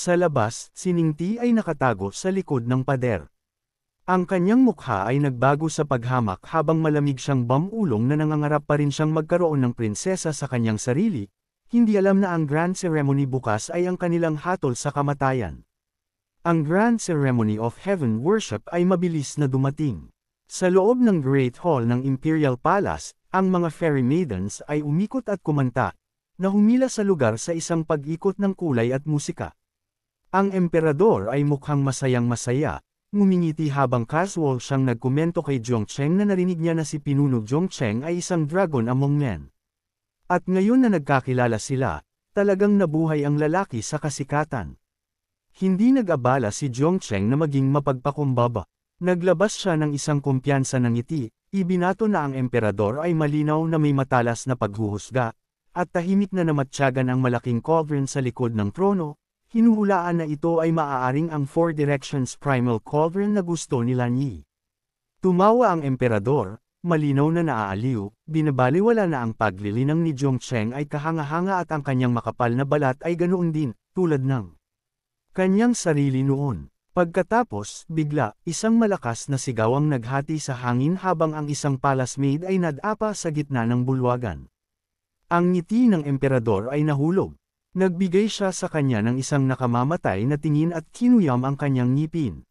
Sa labas, si Ningti ay nakatago sa likod ng pader. Ang kanyang mukha ay nagbago sa paghamak habang malamig siyang bamulong na nangangarap pa rin siyang magkaroon ng prinsesa sa kanyang sarili, hindi alam na ang grand ceremony bukas ay ang kanilang hatol sa kamatayan. Ang grand ceremony of heaven worship ay mabilis na dumating. Sa loob ng Great Hall ng Imperial Palace, ang mga fairy maidens ay umikot at kumanta, na humila sa lugar sa isang pag-ikot ng kulay at musika. Ang emperador ay mukhang masayang-masaya, ngumingiti habang casual siyang nagkomento kay Zhongcheng na narinig niya na si Pinuno Zhongcheng ay isang dragon among men. At ngayon na nagkakilala sila, talagang nabuhay ang lalaki sa kasikatan. Hindi nag-abala si Zhongcheng na maging mapagpakumbaba. Naglabas siya ng isang kumpiyansa ng ngiti, ibinato na ang emperador ay malinaw na may matalas na paghuhusga, at tahimik na namatyagan ang malaking cauldron sa likod ng trono. Hinuhulaan na ito ay maaaring ang Four Directions Primal Cauldron na gusto ni Lan Yi. Tumawa ang emperador, malinaw na naaaliw, binabaliwala na ang paglilinang ni Zhongcheng ay kahanga-hanga at ang kanyang makapal na balat ay ganoon din, tulad ng kanyang sarili noon. Pagkatapos, bigla, isang malakas na sigaw ang naghati sa hangin habang ang isang palace maid ay nadapa sa gitna ng bulwagan. Ang ngiti ng emperador ay nahulog. Nagbigay siya sa kanya ng isang nakamamatay na tingin at kinuyam ang kanyang ngipin.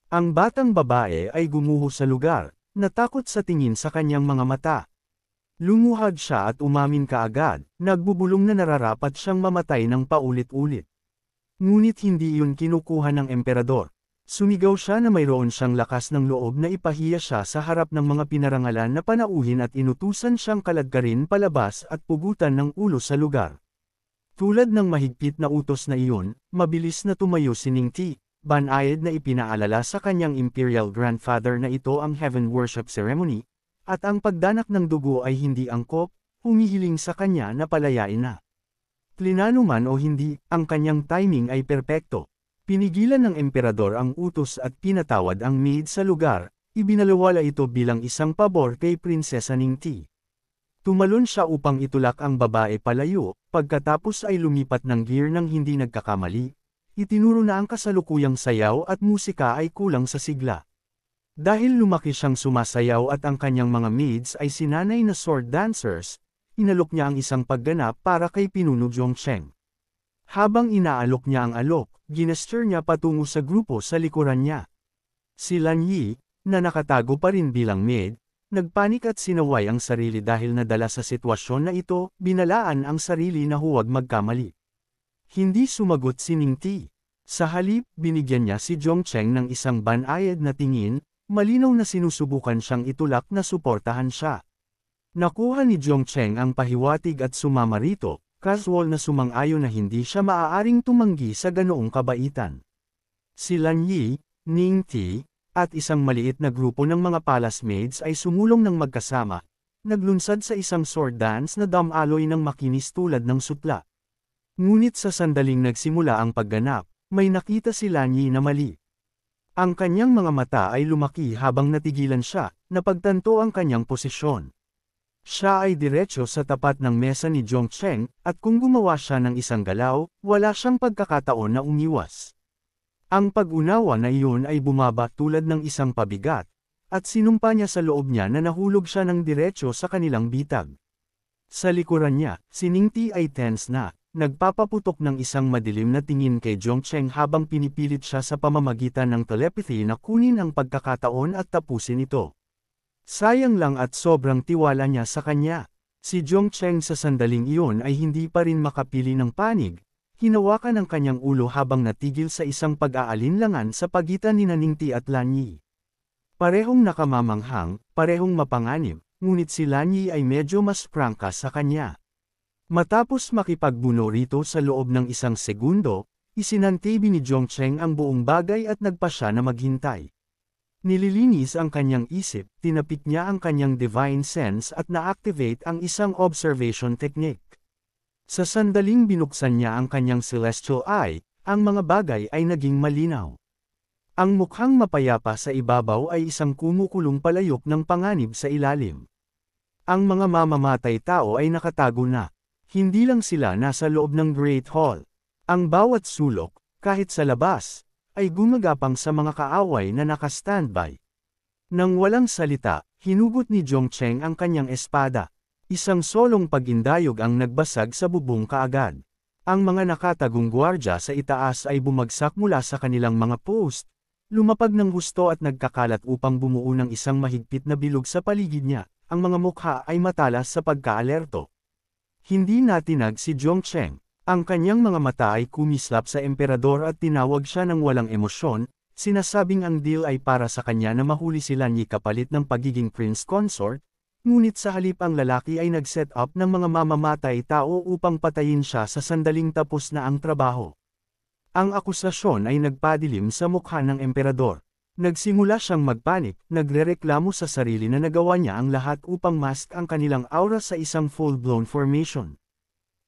Ang batang babae ay gumuho sa lugar, natakot sa tingin sa kanyang mga mata. Lumuhad siya at umamin kaagad, nagbubulong na nararapat siyang mamatay ng paulit-ulit. Ngunit hindi iyon kinukuha ng emperador. Sumigaw siya na mayroon siyang lakas ng loob na ipahiya siya sa harap ng mga pinarangalan na panauhin at inutusan siyang kaladkarin palabas at pugutan ng ulo sa lugar. Tulad ng mahigpit na utos na iyon, mabilis na tumayo si Ningti, banayad na ipinaalala sa kanyang imperial grandfather na ito ang heaven worship ceremony, at ang pagdanak ng dugo ay hindi angkop, humihiling sa kanya na palayain na. Plinano man o hindi, ang kanyang timing ay perpekto. Pinigilan ng emperador ang utos at pinatawad ang maid sa lugar, ibinalawala ito bilang isang pabor kay Prinsesa Ningti. Tumalon siya upang itulak ang babae palayo, pagkatapos ay lumipat ng gear ng hindi nagkakamali. Itinuro na ang kasalukuyang sayaw at musika ay kulang sa sigla. Dahil lumaki siyang sumasayaw at ang kanyang mga maids ay sinanay na sword dancers, inalok niya ang isang pagganap para kay Pinuno Zhongcheng. Habang inaalok niya ang alok, ginesture niya patungo sa grupo sa likuran niya. Si Lan Yi, na nakatago pa rin bilang maid, nagpanik at sinaway ang sarili dahil nadala sa sitwasyon na ito, binalaan ang sarili na huwag magkamali. Hindi sumagot si Ningti. Sa halip, binigyan niya si Zhongcheng ng isang banayad na tingin, malinaw na sinusubukan siyang itulak na suportahan siya. Nakuha ni Zhongcheng ang pahiwatig at sumama rito, casual na sumang-ayon na hindi siya maaaring tumanggi sa ganoong kabaitan. Si Lan Yi, Ningti, at isang maliit na grupo ng mga palace maids ay sumulong ng magkasama, naglunsad sa isang sword dance na damaloy ng makinis tulad ng sutla. Ngunit sa sandaling nagsimula ang pagganap, may nakita si Lan Yi na mali. Ang kanyang mga mata ay lumaki habang natigilan siya, napagtanto ang kanyang posisyon. Siya ay diretso sa tapat ng mesa ni Zhongcheng, at kung gumawa siya ng isang galaw, wala siyang pagkakataon na umiwas. Ang pag-unawa na iyon ay bumaba tulad ng isang pabigat, at sinumpa niya sa loob niya na nahulog siya ng diretso sa kanilang bitag. Sa likuran niya, si Ningti ay tense na, nagpapaputok ng isang madilim na tingin kay Zhongcheng habang pinipilit siya sa pamamagitan ng telepathy na kunin ang pagkakataon at tapusin ito. Sayang lang at sobrang tiwala niya sa kanya. Si Zhongcheng sa sandaling iyon ay hindi pa rin makapili ng panig. Hinawakan ang kanyang ulo habang natigil sa isang pag-aalinlangan sa pagitan ni Ningti at Lan Yi. Parehong nakamamanghang, parehong mapanganib, ngunit si Lan Yi ay medyo mas prangka sa kanya. Matapos makipagbuno rito sa loob ng isang segundo, isinantibi ni Zhongcheng ang buong bagay at nagpa siya na maghintay. Nililinis ang kanyang isip, tinapik niya ang kanyang divine sense at na-activate ang isang observation technique. Sa sandaling binuksan niya ang kanyang celestial eye, ang mga bagay ay naging malinaw. Ang mukhang mapayapa sa ibabaw ay isang kumukulong palayok ng panganib sa ilalim. Ang mga mamamatay tao ay nakatago na. Hindi lang sila nasa loob ng Great Hall. Ang bawat sulok, Kahit sa labas, ay gumagapang sa mga kaaway na naka-standby. Nang walang salita, hinugot ni Zhongcheng ang kanyang espada. Isang solong pag-indayog ang nagbasag sa bubong kaagad. Ang mga nakatagong gwardya sa itaas ay bumagsak mula sa kanilang mga post, lumapag ng husto at nagkakalat upang bumuo ng isang mahigpit na bilog sa paligid niya. Ang mga mukha ay matalas sa pagkaalerto. Hindi natinag si Zhongcheng. Ang kanyang mga mata ay kumislap sa emperador at tinawag siya ng walang emosyon, sinasabing ang deal ay para sa kanya na mahuli si Lan Yi kapalit ng pagiging prince consort, ngunit sa halip ang lalaki ay nag-set up ng mga mamamatay tao upang patayin siya sa sandaling tapos na ang trabaho. Ang akusasyon ay nagpadilim sa mukha ng emperador. Nagsimula siyang magpanik, nagrereklamo sa sarili na nagawa niya ang lahat upang mask ang kanilang aura sa isang full-blown formation.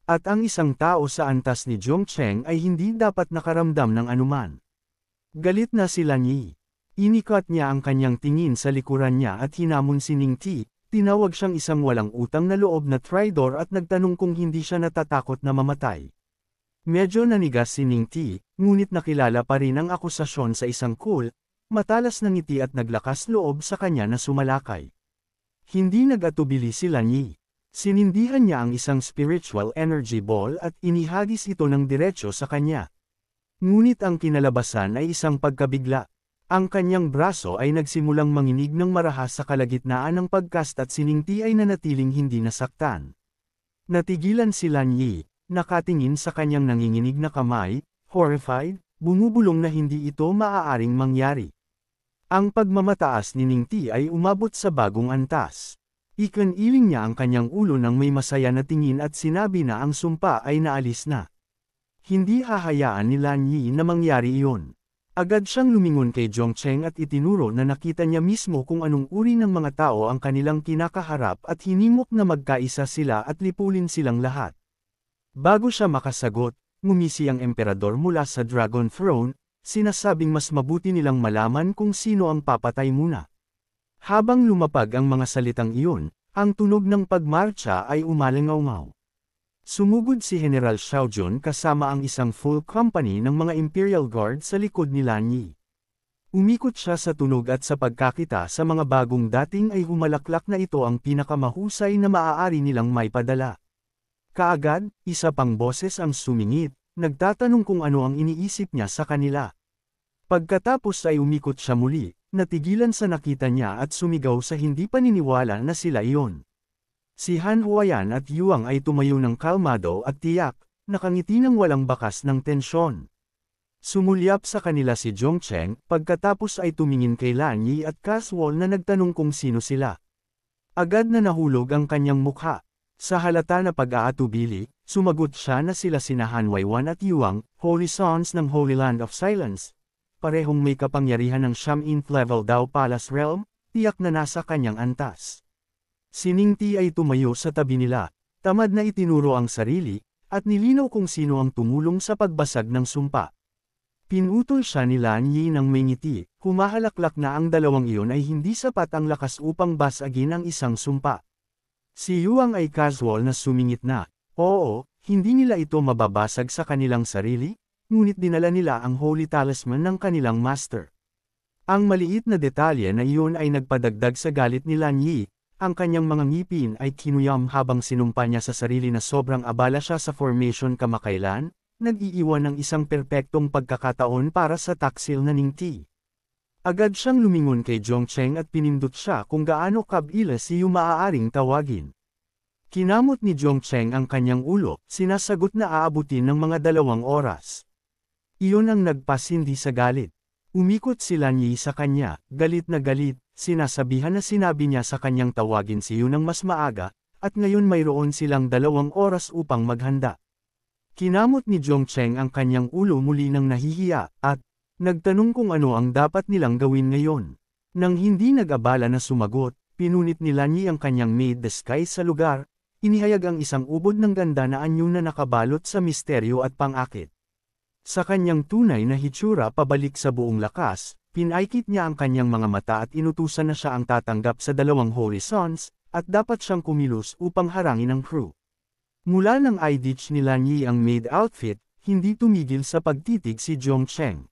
At ang isang tao sa antas ni Zhongcheng ay hindi dapat nakaramdam ng anuman. Galit na si Lan Yi. Inikat niya ang kanyang tingin sa likuran niya at hinamon si Ning Ti, tinawag siyang isang walang utang na loob na traidor at nagtanong kung hindi siya natatakot na mamatay. Medyo nanigas si Ning Ti, ngunit nakilala pa rin ang akusasyon sa isang cool, matalas na ngiti at naglakas loob sa kanya na sumalakay. Hindi nag-atubili si Lan Yi. Sinindihan niya ang isang spiritual energy ball at inihagis ito ng diretsyo sa kanya. Ngunit ang kinalabasan ay isang pagkabigla. Ang kanyang braso ay nagsimulang manginig ng marahas sa kalagitnaan ng pagkast at si Ning Ti ay nanatiling hindi nasaktan. Natigilan si Lan Yi, nakatingin sa kanyang nanginginig na kamay, horrified, bumubulong na hindi ito maaaring mangyari. Ang pagmamataas ni Ning Ti ay umabot sa bagong antas. Ikiniling niya ang kanyang ulo ng may masaya na tingin at sinabi na ang sumpa ay naalis na. Hindi hahayaan ni Lan Yi na mangyari iyon. Agad siyang lumingon kay Zhongcheng at itinuro na nakita niya mismo kung anong uri ng mga tao ang kanilang kinakaharap at hinimok na magkaisa sila at lipulin silang lahat. Bago siya makasagot, ngumisi ang emperador mula sa Dragon Throne, sinasabing mas mabuti nilang malaman kung sino ang papatay muna. Habang lumapag ang mga salitang iyon, ang tunog ng pagmarcha ay umalangaw-ngaw. Sumugod si General Xiaojun kasama ang isang full company ng mga Imperial Guard sa likod ni Lan Yi. Umikot siya sa tunog at sa pagkakita sa mga bagong dating ay humalaklak na ito ang pinakamahusay na maaari nilang maipadala. Kaagad, isa pang boses ang sumingit, nagtatanong kung ano ang iniisip niya sa kanila. Pagkatapos ay umikot siya muli, natigilan sa nakita niya at sumigaw sa hindi paniniwala na sila iyon. Si Han Huayan at Yuang ay tumayo ng kalmado at tiyak, nakangiti ng walang bakas ng tensyon. Sumulyap sa kanila si Zhongcheng, pagkatapos ay tumingin kay Lan Yi at Caswall na nagtanong kung sino sila. Agad na nahulog ang kanyang mukha. Sa halata na pag-aatubili, sumagot siya na sila sina Han Huayan at Yuang, Holy Sons ng Holy Land of Silence. Parehong may kapangyarihan ng Siyam-th level Dao Palace Realm, tiyak na nasa kanyang antas. Si Ning Ti ay tumayo sa tabi nila, tamad na itinuro ang sarili, at nilinaw kung sino ang tumulong sa pagbasag ng sumpa. Pinutol siya ni Lan Yi ng may ngiti, humahalaklak na ang dalawang iyon ay hindi sapat ang lakas upang basagin ang isang sumpa. Si Yuang ay casual na sumingit na, oo, hindi nila ito mababasag sa kanilang sarili, ngunit dinala nila ang Holy Talisman ng kanilang master. Ang maliit na detalye na iyon ay nagpadagdag sa galit ni Lan Yi, ang kanyang mga ngipin ay kinuyam habang sinumpa niya sa sarili na sobrang abala siya sa formation kamakailan, nag-iiwan ng isang perpektong pagkakataon para sa taksil na Ning Ti. Agad siyang lumingon kay Zhongcheng at pinindot siya kung gaano kabila siya maaaring tawagin. Kinamot ni Zhongcheng ang kanyang ulo, sinasagot na aabutin ng mga 2 oras. Iyon ang nagpasindi sa galit. Umikot si Lan Yi sa kanya, galit na galit, sinasabihan na sinabi niya sa kanyang tawagin si Yu ng mas maaga, at ngayon mayroon silang 2 oras upang maghanda. Kinamot ni Zhongcheng ang kanyang ulo muli ng nahihiya, at nagtanong kung ano ang dapat nilang gawin ngayon. Nang hindi nag-abala na sumagot, pinunit ni Lan Yi ang kanyang maid disguise sa lugar, inihayag ang isang ubod ng ganda na anyo na nakabalot sa misteryo at pang-akit. Sa kanyang tunay na hitsura pabalik sa buong lakas, pinaikit niya ang kanyang mga mata at inutusan na siya ang tatanggap sa 2 Holy Sons, at dapat siyang kumilos upang harangin ang crew. Mula nang i-ditch ni Lan Yi ang maid outfit, hindi tumigil sa pagtitig si Zhongcheng.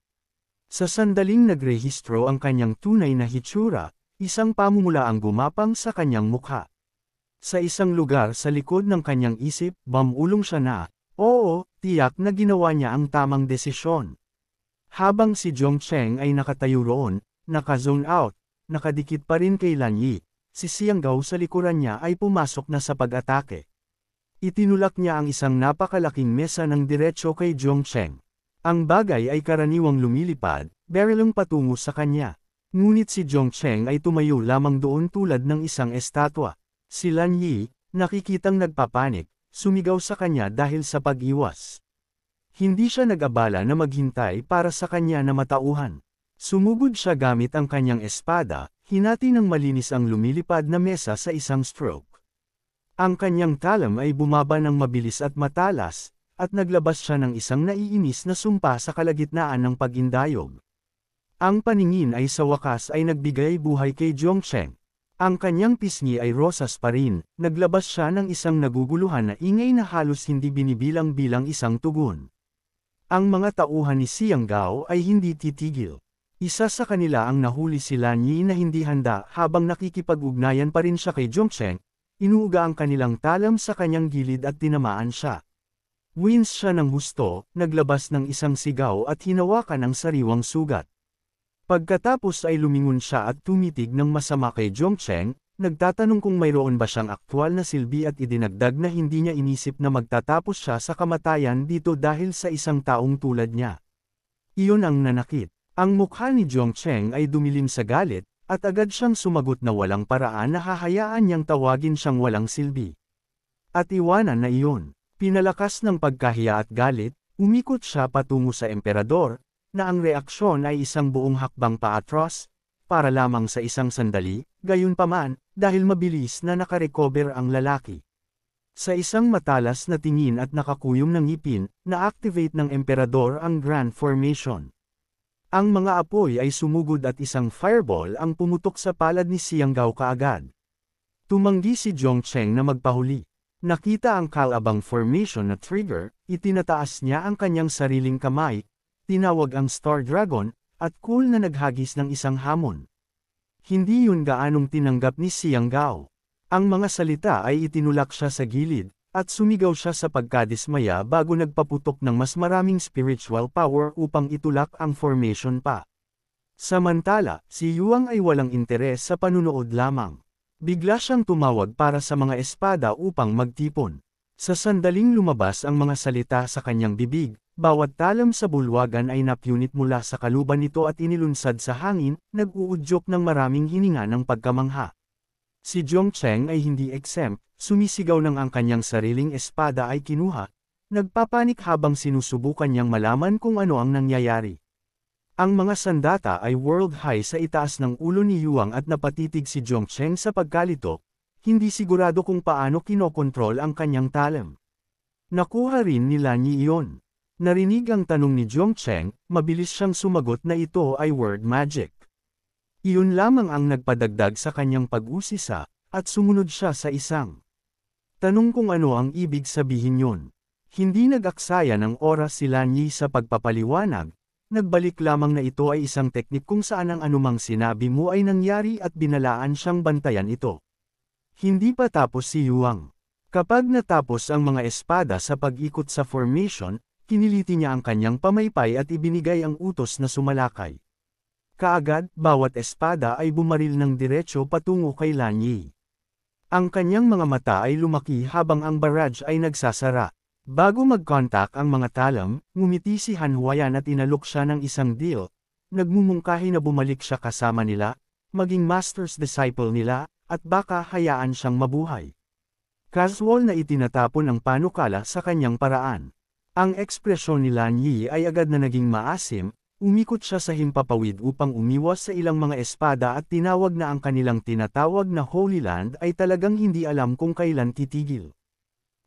Sa sandaling nagrehistro ang kanyang tunay na hitsura, isang pamumula ang gumapang sa kanyang mukha. Sa isang lugar sa likod ng kanyang isip, bumulong siya na, oo, tiyak na ginawa niya ang tamang desisyon. Habang si Zhongcheng ay nakatayo roon, naka-zone out, nakadikit pa rin kay Lan Yi, si Xiang Gao sa likuran niya ay pumasok na sa pag-atake. Itinulak niya ang isang napakalaking mesa ng diretso kay Zhongcheng. Ang bagay ay karaniwang lumilipad, berilong patungo sa kanya. Ngunit si Zhongcheng ay tumayo lamang doon tulad ng isang estatwa. Si Lan Yi, nakikitang nagpapanik, sumigaw sa kanya dahil sa pag-iwas. Hindi siya nag-abala na maghintay para sa kanya na matauhan. Sumugod siya gamit ang kanyang espada, hinati ng malinis ang lumilipad na mesa sa isang stroke. Ang kanyang talam ay bumaba ng mabilis at matalas, at naglabas siya ng isang naiinis na sumpa sa kalagitnaan ng pag-indayog. Ang paningin ay sa wakas ay nagbigay buhay kay Zhongcheng. Ang kanyang pisngi ay rosas pa rin, naglabas siya ng isang naguguluhan na ingay na halos hindi binibilang bilang isang tugon. Ang mga tauhan ni Xiang Gao ay hindi titigil. Isa sa kanila ang nahuli si Lan Yi na hindi handa habang nakikipag-ugnayan pa rin siya kay Zhongcheng, inuuga ang kanilang talam sa kanyang gilid at tinamaan siya. Wins siya ng husto, naglabas ng isang sigaw at hinawakan ang sariwang sugat. Pagkatapos ay lumingon siya at tumitig ng masama kay Zhongcheng, nagtatanong kung mayroon ba siyang aktwal na silbi at idinagdag na hindi niya inisip na magtatapos siya sa kamatayan dito dahil sa isang taong tulad niya. Iyon ang nanakit. Ang mukha ni Zhongcheng ay dumilim sa galit, at agad siyang sumagot na walang paraan na hahayaan niyang tawagin siyang walang silbi. At iwanan na iyon. Pinalakas ng pagkahiya at galit, umikot siya patungo sa emperador, na ang reaksyon ay isang buong hakbang paatros, para lamang sa isang sandali, gayunpaman, dahil mabilis na nakarecover ang lalaki. Sa isang matalas na tingin at nakakuyom ng ngipin, na-activate ng emperador ang Grand Formation. Ang mga apoy ay sumugod at isang fireball ang pumutok sa palad ni Xiang Gao kaagad. Tumanggi si Zhongcheng na magpahuli. Nakita ang Kalabang Formation na trigger, itinataas niya ang kanyang sariling kamay, tinawag ang Star Dragon, at cool na naghagis ng isang hamon. Hindi yun gaanong tinanggap ni Xiang Gao. Ang mga salita ay itinulak siya sa gilid, at sumigaw siya sa pagkadismaya bago nagpaputok ng mas maraming spiritual power upang itulak ang formation pa. Samantala, si Yuang ay walang interes sa panunood lamang. Bigla siyang tumawag para sa mga espada upang magtipon. Sa sandaling lumabas ang mga salita sa kanyang bibig, bawat talam sa bulwagan ay napunit mula sa kaluban nito at inilunsad sa hangin, nag-uudyok ng maraming hininga ng pagkamangha. Si Zhongcheng ay hindi exempt, sumisigaw ng ang kanyang sariling espada ay kinuha, nagpapanik habang sinusubukan niyang malaman kung ano ang nangyayari. Ang mga sandata ay world high sa itaas ng ulo ni Yuang at napatitig si Zhongcheng sa pagkalito, hindi sigurado kung paano kinokontrol ang kanyang talam. Nakuha rin ni Lan Yi iyon. Narinig ang tanong ni Zhongcheng, mabilis siyang sumagot na ito ay word magic. Iyon lamang ang nagpadagdag sa kanyang pag-usisa, at sumunod siya sa isang tanong kung ano ang ibig sabihin yun. Hindi nag-aksaya ng oras si Lan Yi sa pagpapaliwanag, nagbalik lamang na ito ay isang teknik kung saan ang anumang sinabi mo ay nangyari at binalaan siyang bantayan ito. Hindi pa tapos si Yuang. Kapag natapos ang mga espada sa pag-ikot sa formation, kiniliti niya ang kanyang pamaypay at ibinigay ang utos na sumalakay. Kaagad, bawat espada ay bumaril ng diretsyo patungo kay Lan Yi. Ang kanyang mga mata ay lumaki habang ang barrage ay nagsasara. Bago mag-contact ang mga talam, ngumiti si Han Huayan at inalok siya ng isang deal, nagmumungkahi na bumalik siya kasama nila, maging master's disciple nila, at baka hayaan siyang mabuhay. Casual na itinatapon ang panukala sa kanyang paraan. Ang ekspresyon ni Lan Yi ay agad na naging maasim, umikot siya sa himpapawid upang umiwas sa ilang mga espada at tinawag na ang kanilang tinatawag na Holy Land ay talagang hindi alam kung kailan titigil.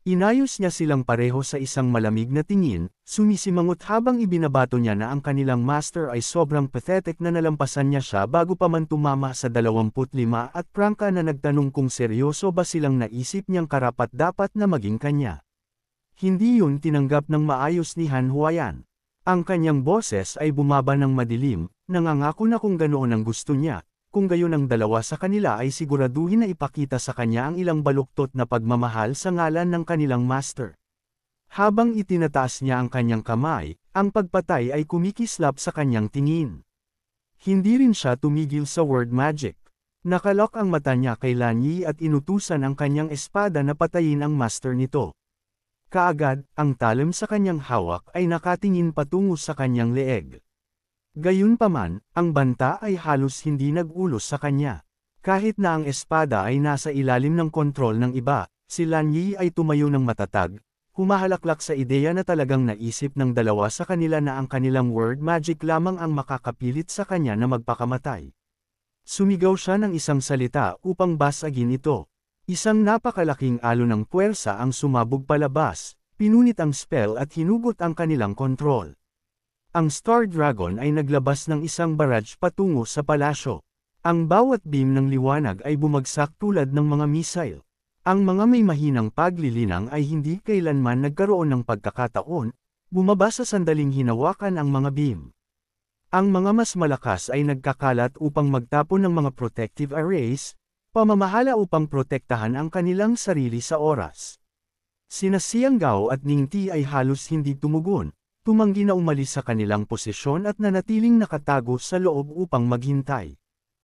Inayos niya silang pareho sa isang malamig na tingin, sumisimangot habang ibinabato niya na ang kanilang master ay sobrang pathetic na nalampasan niya siya bago pa man tumama sa 25 at prangka na nagtanong kung seryoso ba silang naisip niyang karapat-dapat na maging kanya. Hindi yun tinanggap ng maayos ni Han Huayan. Ang kanyang boses ay bumaba ng madilim, nangangako na kung ganoon ang gusto niya, kung gayon ang dalawa sa kanila ay siguraduhin na ipakita sa kanya ang ilang baluktot na pagmamahal sa ngalan ng kanilang master. Habang itinataas niya ang kanyang kamay, ang pagpatay ay kumikislap sa kanyang tingin. Hindi rin siya tumigil sa word magic. Nakalok ang mata niya kay Lan Yi at inutusan ang kanyang espada na patayin ang master nito. Kaagad, ang talim sa kanyang hawak ay nakatingin patungo sa kanyang leeg. Gayunpaman, ang banta ay halos hindi nag-ulos sa kanya. Kahit na ang espada ay nasa ilalim ng kontrol ng iba, si Lan Yi ay tumayo ng matatag, humahalaklak sa ideya na talagang naisip ng dalawa sa kanila na ang kanilang word magic lamang ang makakapilit sa kanya na magpakamatay. Sumigaw siya ng isang salita upang basagin ito. Isang napakalaking alon ng puwersa ang sumabog palabas, pinunit ang spell at hinugot ang kanilang kontrol. Ang Star Dragon ay naglabas ng isang barrage patungo sa palasyo. Ang bawat beam ng liwanag ay bumagsak tulad ng mga missile. Ang mga may mahinang paglilinang ay hindi kailanman nagkaroon ng pagkakataon, bumaba sa sandaling hinawakan ang mga beam. Ang mga mas malakas ay nagkakalat upang magtapon ng mga protective arrays, pamamahala upang protektahan ang kanilang sarili sa oras. Sina Xiang Gao at Ning Ti ay halos hindi tumugon, tumanggi na umalis sa kanilang posisyon at nanatiling nakatago sa loob upang maghintay.